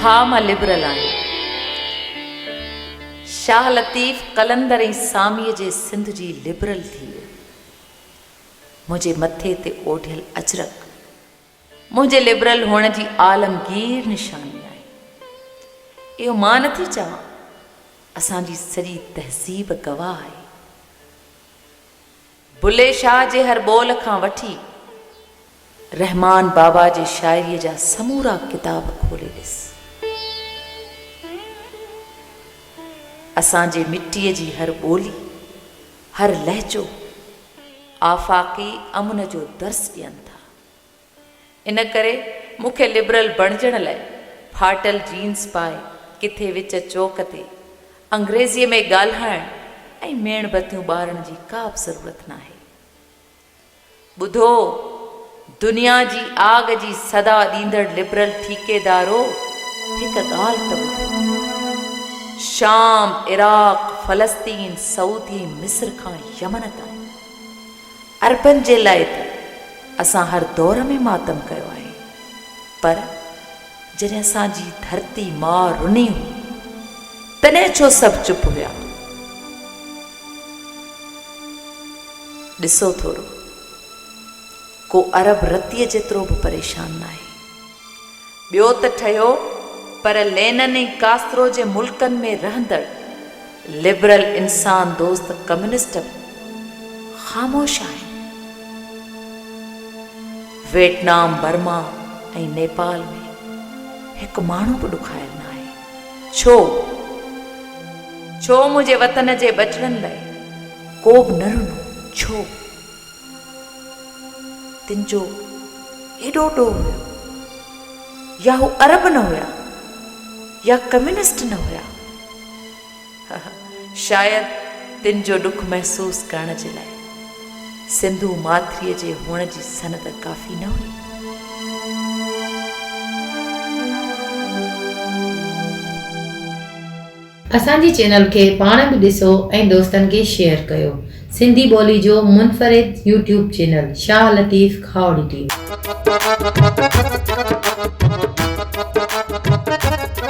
हा मां लिबरल आहियां। शाह लतीफ़ कलंदर ऐं सामीअ जे सिंध जी लिबरल थी वियो। मुंहिंजे मथे ते ओढ़ियल अजरक मुंहिंजे लिबरल हुअण जी आलमगीर निशानी आहे। इहो मां नथी चवां, असांजी सॼी तहज़ीब गवाह आहे। बुल्ले शाह जे हर ॿोल खां वठी रहमान बाबा जे शाइरीअ जा समूरा किताब खोले ॾिस। असांजे मिटीअ जी हर ॿोली, हर लहजो आफ़ाक़ी अमन जो दर्स ॾियनि था। इन करे मूंखे लिबरल बणजण लाइ फाटल जीन्स पाए किथे विच चौक ते अंग्रेज़ीअ में ॻाल्हाइण ऐं मेणबतियूं ॿारण जी का बि ज़रूरत न आहे। ॿुधो, दुनिया जी आग जी सदा ॾींदड़ लिबरल ठेकेदारो, हिकु ॻाल्हि त ॿुधो। शाम, इराक़, फ़लस्तीन, सऊदी, मिस्र खां यमन ताईं अरबनि जे लाइ त असां हर दौर में मातम कयो आहे, पर जॾहिं असांजी धरती मां रुनी हुई तॾहिं छो सभु चुप हुया? ॾिसो थोरो, को अरब रतीअ जेतिरो बि परेशान न आहे। ॿियो त ठहियो, पर लेनिन ऐं कास्त्रो जे मुल्कनि में रहंदड़ लिबरल इंसान दोस्त कम्युनिस्ट ख़ामोश आहिनि। वियतनाम, बर्मा ऐं नेपाल में हिकु माण्हू बि ॾुखायल न आहे। छो मुंहिंजे वतन जे बचड़नि लाइ को बि न रुनो? छो? तिन जो एॾो ॾोह हुयो, या हू अरब न हुया, या कम्युनिस्ट न हुया? शायदि तिन जो ॾुख महसूस करण जे लाइ सिंधु माथिरीअ जे हुअण जी सनद काफ़ी न हुई। असांजी चैनल खे पाण बि ॾिसो ऐं दोस्तनि खे शेयर कयो। सिंधी ॿोली जो मुनफ़रिद YouTube channel Shah Latif Khawari TV.